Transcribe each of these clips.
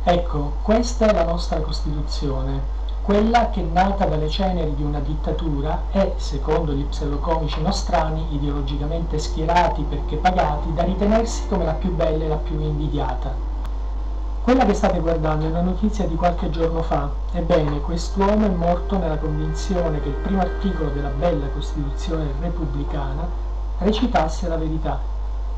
Ecco, questa è la nostra Costituzione, quella che nata dalle ceneri di una dittatura e, secondo gli pseudocomici nostrani, ideologicamente schierati perché pagati, da ritenersi come la più bella e la più invidiata. Quella che state guardando è una notizia di qualche giorno fa. Ebbene, quest'uomo è morto nella convinzione che il primo articolo della bella Costituzione repubblicana recitasse la verità.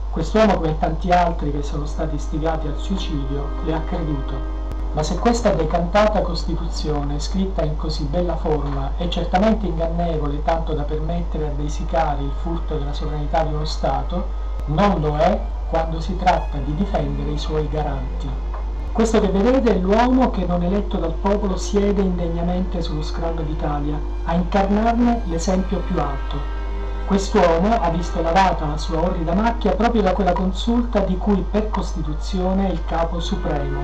Quest'uomo, come tanti altri che sono stati istigati al suicidio, le ha creduto. Ma se questa decantata Costituzione, scritta in così bella forma, è certamente ingannevole tanto da permettere a dei sicari il furto della sovranità di uno Stato, non lo è quando si tratta di difendere i suoi garanti. Questo che vedete è l'uomo che, non eletto dal popolo, siede indegnamente sullo scranno d'Italia, a incarnarne l'esempio più alto. Quest'uomo ha visto lavata la sua orrida macchia proprio da quella consulta di cui per Costituzione è il capo supremo.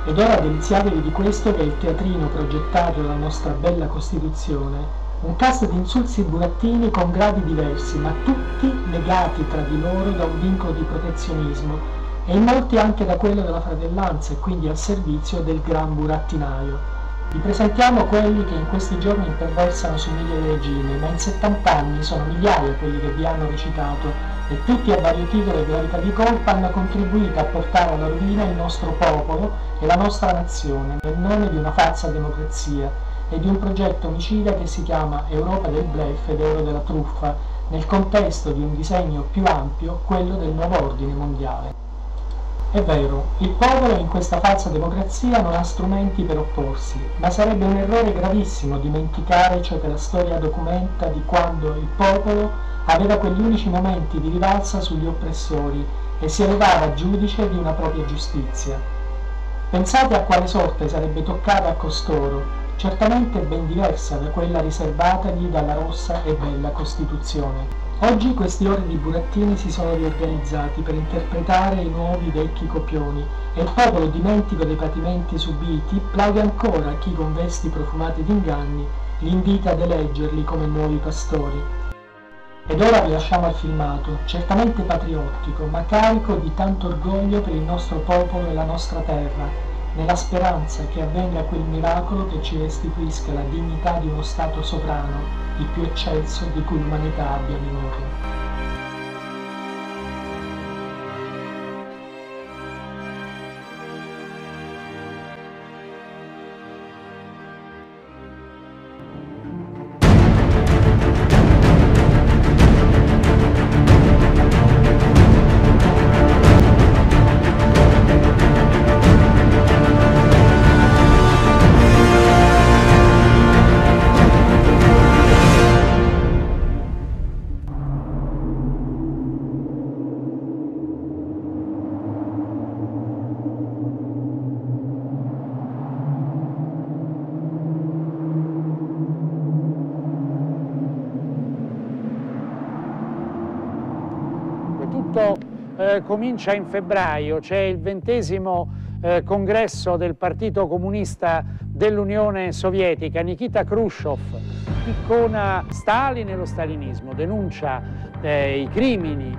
Ed ora deliziatevi di questo che è il teatrino progettato dalla nostra bella Costituzione, un cast di insulsi burattini con gradi diversi, ma tutti legati tra di loro da un vincolo di protezionismo, e in molti anche da quello della fratellanza e quindi al servizio del gran burattinaio. Vi presentiamo quelli che in questi giorni imperversano su miglia di regime, ma in 70 anni sono migliaia quelli che vi hanno recitato e tutti a vario titolo e gravità di colpa hanno contribuito a portare alla rovina il nostro popolo e la nostra nazione nel nome di una falsa democrazia e di un progetto omicida che si chiama Europa del bluff ed Euro della truffa, nel contesto di un disegno più ampio, quello del nuovo ordine mondiale. È vero, il popolo in questa falsa democrazia non ha strumenti per opporsi, ma sarebbe un errore gravissimo dimenticare ciò che la storia documenta di quando il popolo aveva quegli unici momenti di rivalsa sugli oppressori e si elevava giudice di una propria giustizia. Pensate a quale sorte sarebbe toccata a costoro, certamente ben diversa da quella riservatagli dalla rossa e bella Costituzione. Oggi questi orridi burattini si sono riorganizzati per interpretare i nuovi vecchi copioni e il popolo, dimentico dei patimenti subiti, plaude ancora a chi con vesti profumate di inganni li invita ad eleggerli come nuovi pastori. Ed ora vi lasciamo al filmato, certamente patriottico, ma carico di tanto orgoglio per il nostro popolo e la nostra terra, nella speranza che avvenga quel miracolo che ci restituisca la dignità di uno Stato sovrano, il più eccelso di cui l'umanità abbia memoria. Comincia in febbraio, c'è il 20° congresso del Partito Comunista dell'Unione Sovietica. Nikita Khrushchev icona Stalin e lo stalinismo, denuncia i crimini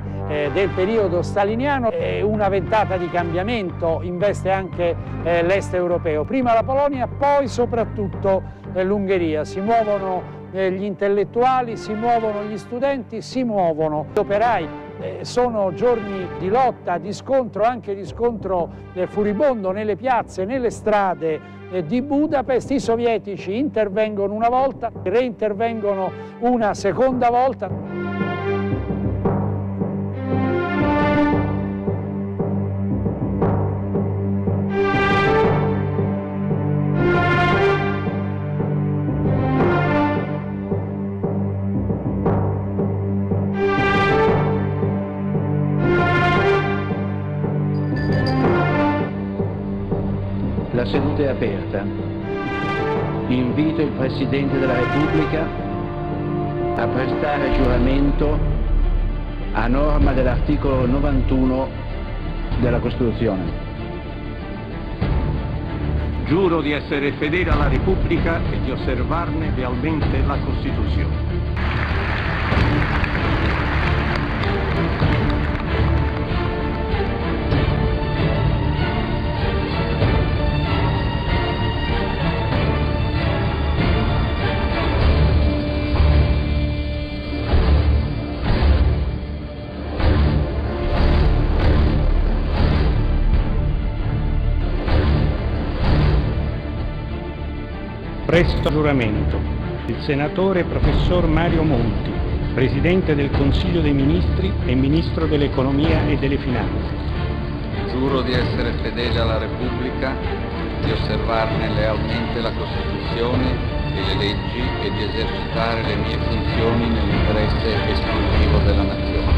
del periodo staliniano, una ventata di cambiamento investe anche l'est europeo, prima la Polonia, poi soprattutto l'Ungheria. Si muovono gli intellettuali, si muovono gli studenti, si muovono gli operai. Sono giorni di lotta, di scontro, anche di scontro furibondo nelle piazze, nelle strade di Budapest. I sovietici intervengono una volta, reintervengono una seconda volta. La seduta è aperta. Invito il Presidente della Repubblica a prestare giuramento a norma dell'articolo 91 della Costituzione. Giuro di essere fedele alla Repubblica e di osservarne lealmente la Costituzione. Presto giuramento. Il senatore professor Mario Monti, Presidente del Consiglio dei Ministri e Ministro dell'Economia e delle Finanze. Giuro di essere fedele alla Repubblica, di osservarne lealmente la Costituzione e le leggi e di esercitare le mie funzioni nell'interesse esclusivo della Nazione.